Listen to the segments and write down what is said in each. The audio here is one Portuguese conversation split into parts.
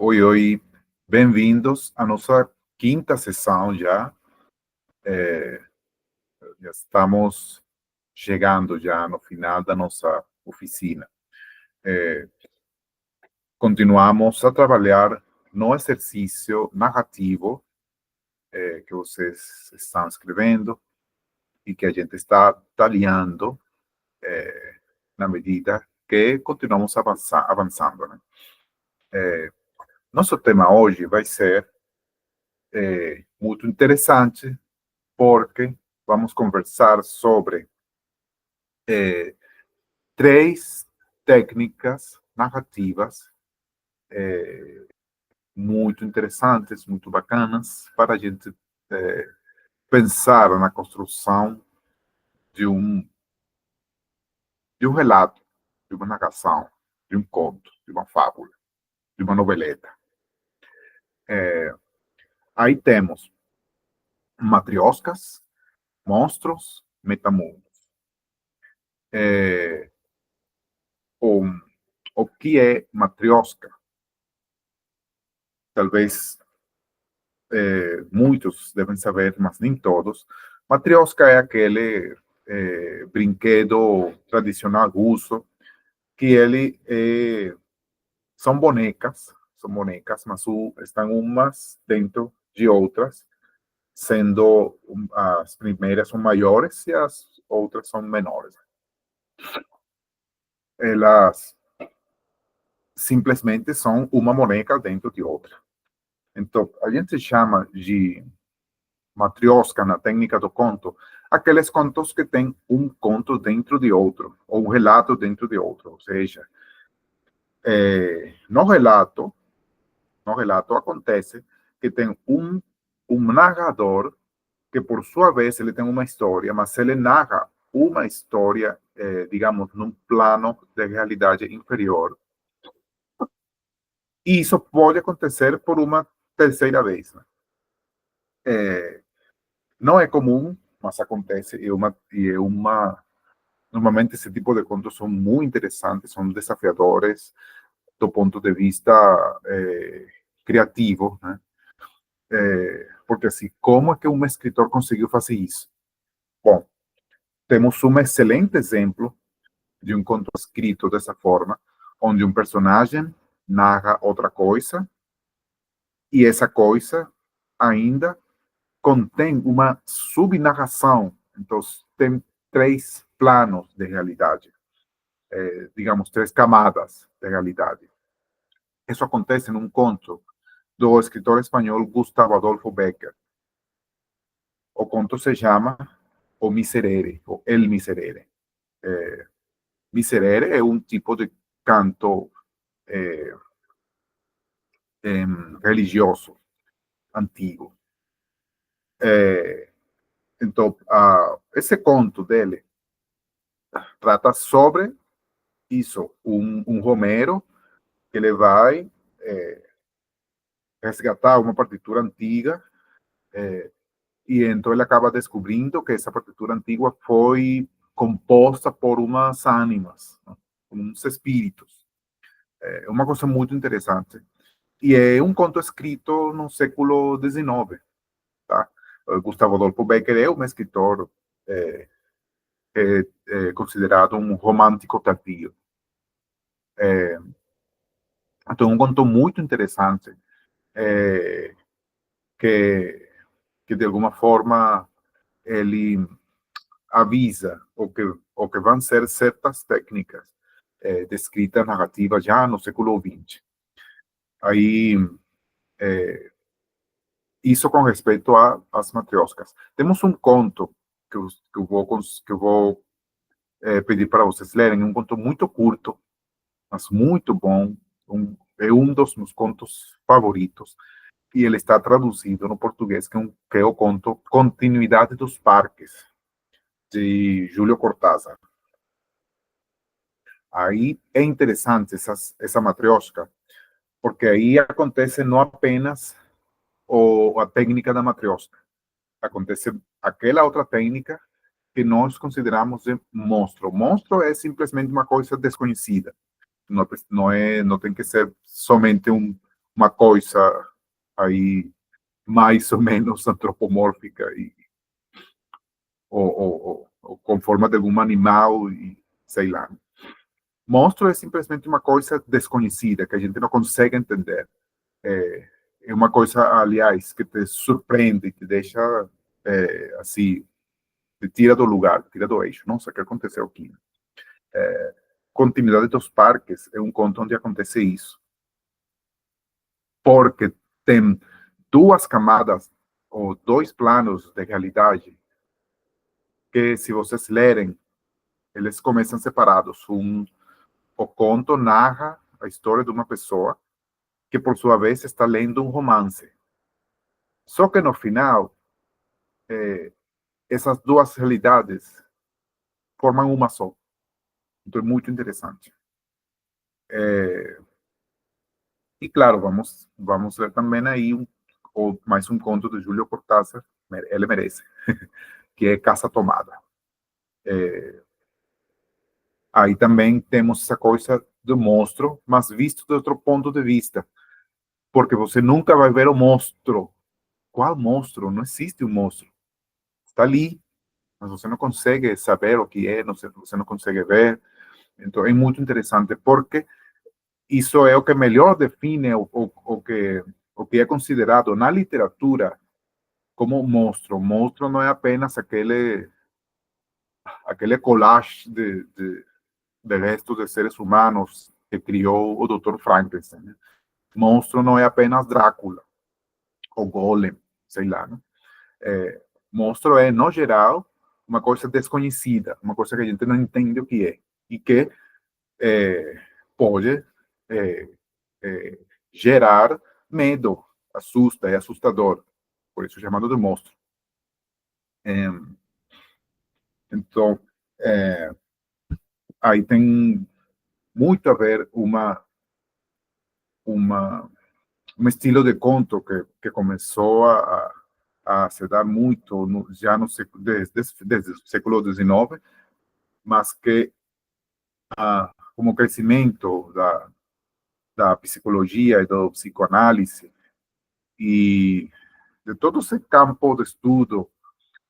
Oi, oi, bem-vindos à nossa quinta sessão já. Já estamos chegando já no final da nossa oficina. Continuamos a trabalhar no exercício narrativo que vocês estão escrevendo e que a gente está talhando na medida que continuamos avançando, né? Nosso tema hoje vai ser muito interessante porque vamos conversar sobre três técnicas narrativas muito interessantes, muito bacanas, para a gente pensar na construção de um relato, de uma narração, de um conto, de uma fábula, de uma noveleta. Aí temos matrioscas, monstros, metamundos. O, o que é matriosca? Talvez muitos devem saber, mas nem todos. Matrioska é aquele brinquedo tradicional russo que ele são bonecas, mas estão umas dentro de outras, sendo as primeiras são maiores e as outras são menores. Elas simplesmente são uma boneca dentro de outra. Então, a gente chama de matrioska na técnica do conto, aqueles contos que têm um conto dentro de outro, ou um relato dentro de outro. Ou seja, no relato acontece que tem um narrador que, por sua vez, ele tem uma história, mas ele narra uma história, digamos, num plano de realidade inferior. E isso pode acontecer por uma terceira vez, né? Não é comum, mas acontece, normalmente esse tipo de contos são muito interessantes, são desafiadores do ponto de vista criativo, né? Porque assim, como é que um escritor conseguiu fazer isso? Bom, temos um excelente exemplo de um conto escrito dessa forma, onde um personagem narra outra coisa e essa coisa ainda contém uma subnarração. Então, tem três planos de realidade, digamos, três camadas de realidade. Isso acontece num conto do escritor espanhol Gustavo Adolfo Bécquer. O conto se chama O Miserere, ou El Miserere. Miserere é um tipo de canto religioso antigo. Então, esse conto dele trata sobre isso, um Romero que ele vai resgatar uma partitura antiga e então ele acaba descobrindo que essa partitura antiga foi composta por umas ánimas, né? Uns espíritos. É uma coisa muito interessante. E é um conto escrito no século XIX, tá? Gustavo Adolfo Bécquer é um escritor considerado um romântico tardio. Então, um conto muito interessante que, que de alguma forma ele avisa o que vão ser certas técnicas de escrita narrativa já no século XX. Aí, isso com respeito às matrioscas. Temos um conto que eu vou pedir para vocês lerem, um conto muito curto, mas muito bom, é um dos meus contos favoritos, e ele está traduzido no português, que é o conto Continuidade dos Parques, de Júlio Cortázar. Aí é interessante essa matriosca, porque aí acontece não apenas a técnica da matriosca, acontece aquela outra técnica que nós consideramos de monstro. Monstro é simplesmente uma coisa desconhecida. Não tem que ser somente uma coisa aí mais ou menos antropomórfica ou com forma de algum animal e sei lá. Monstro é simplesmente uma coisa desconhecida que a gente não consegue entender. É uma coisa, aliás, que te surpreende, te deixa assim, te tira do lugar, te tira do eixo. Nossa, o que aconteceu aqui? Continuidade dos Parques é um conto onde acontece isso. Porque tem duas camadas ou dois planos de realidade que, se vocês lerem, eles começam separados. O conto narra a história de uma pessoa que, por sua vez, está lendo um romance. Só que no final, essas duas realidades formam uma só. Então é muito interessante. E claro, vamos ver também aí mais um conto de Júlio Cortázar, ele merece, que é Casa Tomada. Aí também temos essa coisa do monstro, mas visto de outro ponto de vista, porque você nunca vai ver o monstro. Qual monstro? Não existe um monstro. Está ali, mas você não consegue saber o que é, você não consegue ver. Então é muito interessante, porque isso é o que melhor define o que é considerado na literatura como monstro. Monstro não é apenas aquele collage de restos de seres humanos que criou o Dr. Frankenstein. Né? Monstro não é apenas Drácula ou Golem, sei lá. Né? Monstro é, no geral, uma coisa desconhecida, uma coisa que a gente não entende o que é e que pode é, é, gerar medo, assusta, é assustador, por isso é chamado de monstro. Então, aí tem muito a ver uma, um estilo de conto que começou a se dar muito já no, desde o século XIX, mas que como crescimento da psicologia e do psicoanálise e de todo esse campo de estudo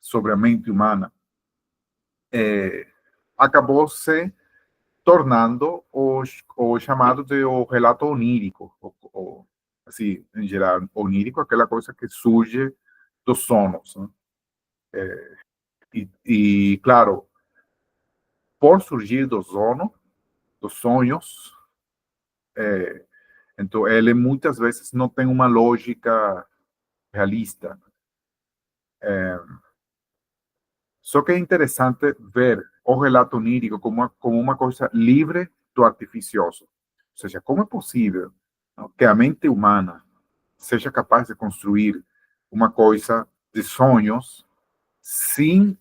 sobre a mente humana, acabou se tornando o chamado de o relato onírico, assim, em geral, onírico, aquela coisa que surge dos sonos. Né? Claro, por surgir do sono, dos sonhos, então ele muitas vezes não tem uma lógica realista. Só que é interessante ver o relato onírico como uma coisa livre do artificioso. Ou seja, como é possível, não, que a mente humana seja capaz de construir uma coisa de sonhos sem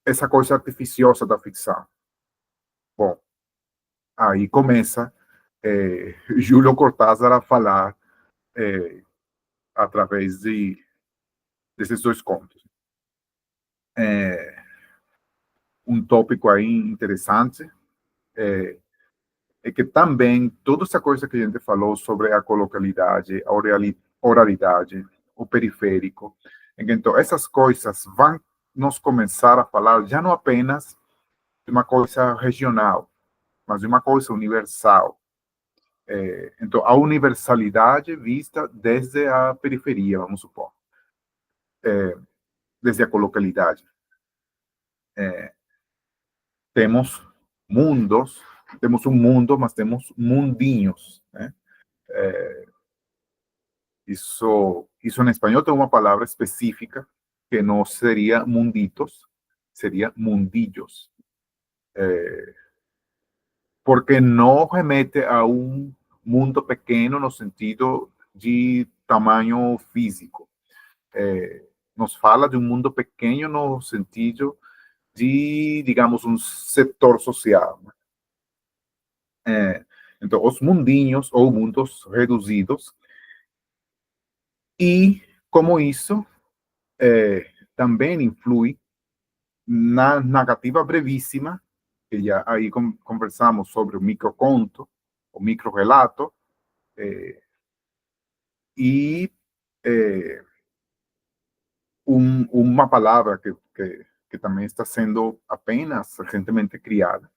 essa coisa artificiosa da ficção? Bom, aí começa Júlio Cortázar a falar através desses dois contos. Um tópico aí interessante é que também toda essa coisa que a gente falou sobre a colocalidade, a oralidade, o periférico, então essas coisas vão nos começar a falar já não apenas de uma coisa regional, mas de uma coisa universal. Então, a universalidade vista desde a periferia, vamos supor, desde a colocalidade. Temos mundos, temos um mundo, mas temos mundinhos, né? Isso em espanhol tem uma palavra específica que não seria munditos, seria mundillos, porque não remete a um mundo pequeno no sentido de tamanho físico. Nos fala de um mundo pequeno no sentido de, digamos, um setor social. Então, os mundinhos ou mundos reduzidos, e como isso também influi na narrativa brevíssima, que já aí conversamos sobre o microconto, o microrelato, E uma palavra que também está sendo apenas recentemente criada,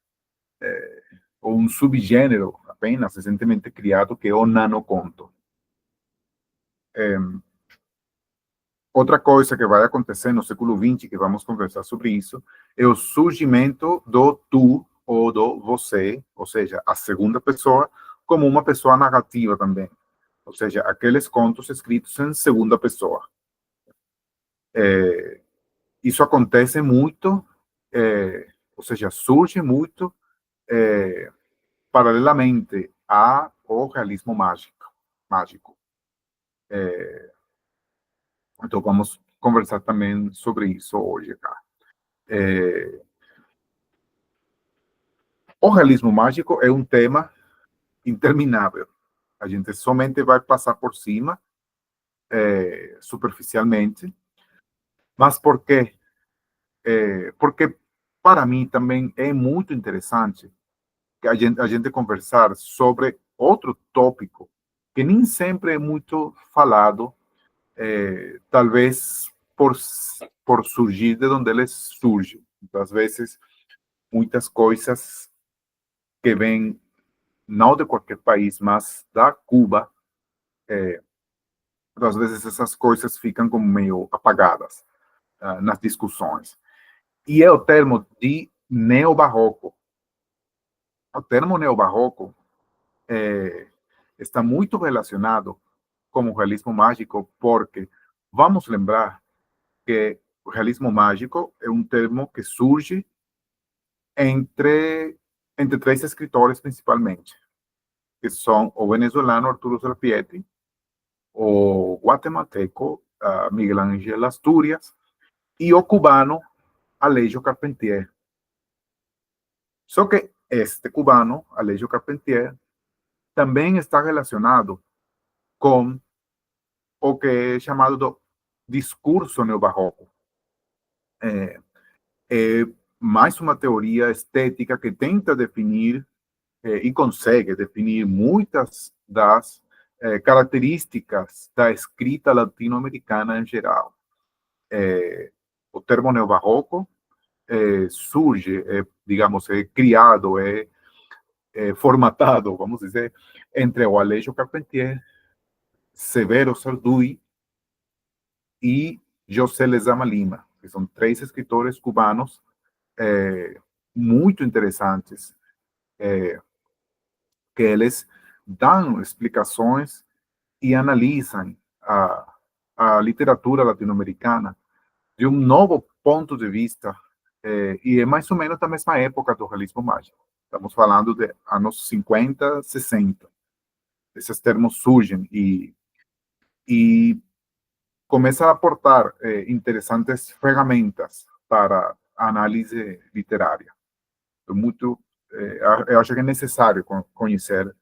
ou um subgênero apenas recentemente criado, que é o nanoconto. Outra coisa que vai acontecer no século XX, que vamos conversar sobre isso, é o surgimento do tu ou do você, ou seja, a segunda pessoa, como uma pessoa narrativa também. Ou seja, aqueles contos escritos em segunda pessoa. Isso acontece muito, ou seja, surge muito paralelamente ao realismo mágico. Então, vamos conversar também sobre isso hoje, cara. O realismo mágico é um tema interminável. A gente somente vai passar por cima, superficialmente. Mas por quê? Porque, para mim, também é muito interessante que a gente conversar sobre outro tópico que nem sempre é muito falado, talvez por surgir de onde ele surge. Então, às vezes, muitas coisas que vêm não de qualquer país, mas da Cuba, às vezes essas coisas ficam como meio apagadas nas discussões. E é o termo de neobarroco. O termo neobarroco está muito relacionado com o realismo mágico, porque vamos lembrar que o realismo mágico é um termo que surge entre três escritores, principalmente, que são o venezuelano Arturo Serpieti, o guatemalteco Miguel Ángel Asturias e o cubano Alejo Carpentier. Só que este cubano, Alejo Carpentier, também está relacionado com o que é chamado do discurso neobarroco. É mais uma teoria estética que tenta definir e consegue definir muitas das características da escrita latino-americana em geral. O termo neobarroco surge, digamos, é criado, formatado, vamos dizer, entre o Alejo Carpentier, Severo Sarduy e José Lezama Lima, que são três escritores cubanos muito interessantes, que eles dão explicações e analisam a literatura latino-americana de um novo ponto de vista, e é mais ou menos da mesma época do realismo mágico. Estamos falando de anos 50, 60. Esses termos surgem e começam a aportar interessantes ferramentas para a análise literária. Muito, eu acho que é necessário conhecer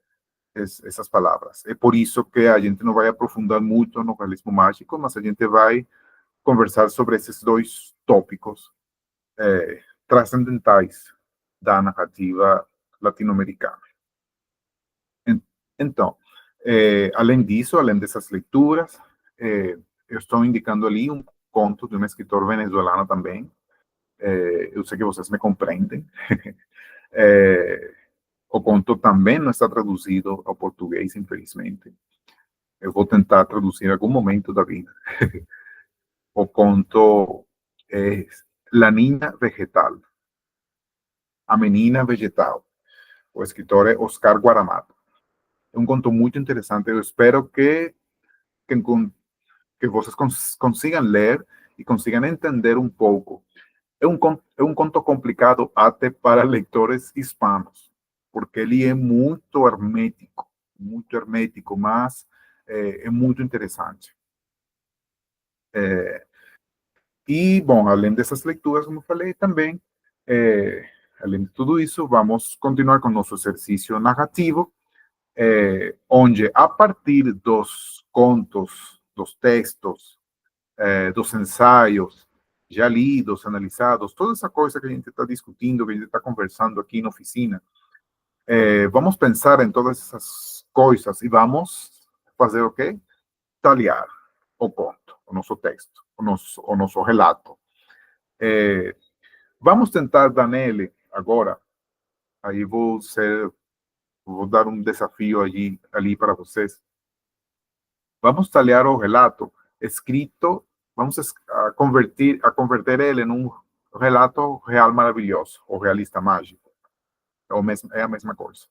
essas palavras. É por isso que a gente não vai aprofundar muito no realismo mágico, mas a gente vai conversar sobre esses dois tópicos transcendentais da narrativa latino-americana. Então, além disso, além dessas leituras, eu estou indicando ali um conto de um escritor venezuelano também. Eu sei que vocês me compreendem. O conto também não está traduzido ao português, infelizmente. Eu vou tentar traduzir em algum momento da vida. O conto é La Niña Vegetal, A Menina Vegetal. O escritor é Oscar Guaramato. É um conto muito interessante. Eu espero que vocês consigam ler e consigam entender um pouco. É um conto complicado até para leitores hispanos, porque ele é muito hermético, mas é muito interessante. E, bom, além dessas leituras, como falei, também, além de tudo isso, vamos continuar com nosso exercício narrativo, onde, a partir dos contos, dos textos, dos ensaios já lidos, analisados, toda essa coisa que a gente está discutindo, que a gente está conversando aqui na oficina, vamos pensar em todas essas coisas e vamos fazer o quê? talhar o conto, o nosso texto, o nosso relato. Vamos tentar dar nele agora. Aí vou dar um desafio ali para vocês. Vamos talhar o relato escrito, vamos a converter ele em um relato real maravilhoso, ou realista mágico. É a mesma coisa.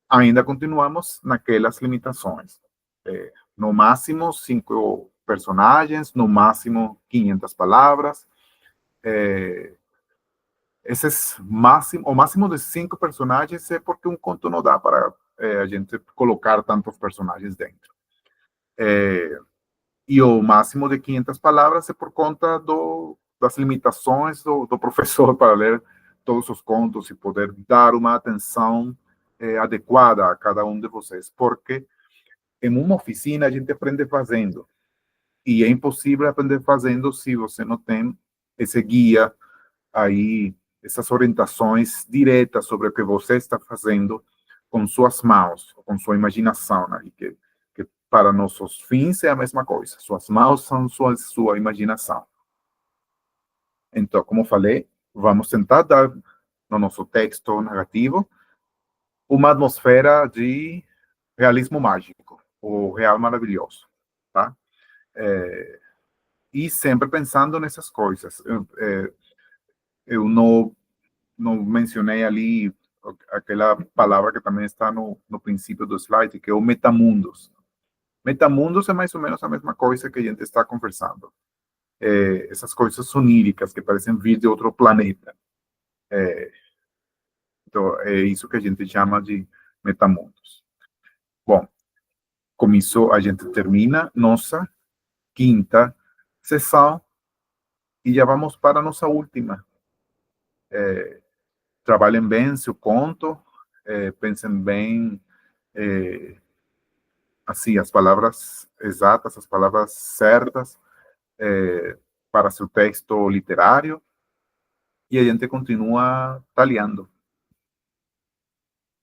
Ainda continuamos naquelas limitações. No máximo 5 personagens, no máximo 500 palavras. O máximo de 5 personagens é porque um conto não dá para a gente colocar tantos personagens dentro. E o máximo de 500 palavras é por conta das limitações do professor para ler todos os contos e poder dar uma atenção adequada a cada um de vocês, porque em uma oficina a gente aprende fazendo, e é impossível aprender fazendo se você não tem esse guia aí, essas orientações diretas sobre o que você está fazendo com suas mãos, com sua imaginação, né? que para nossos fins é a mesma coisa. Suas mãos são sua imaginação. Então, como falei, vamos tentar dar no nosso texto narrativo uma atmosfera de realismo mágico, o real maravilhoso, tá? E sempre pensando nessas coisas. Eu não mencionei ali aquela palavra que também está no princípio do slide, que é o metamundos. Metamundos é mais ou menos a mesma coisa que a gente está conversando. Essas coisas oníricas que parecem vir de outro planeta. Então, é isso que a gente chama de metamundos. Bom, com isso a gente termina nossa quinta sessão e já vamos para a nossa última. Trabalhem bem seu conto, pensem bem assim, as palavras exatas, as palavras certas para seu texto literário, e a gente continua talhando.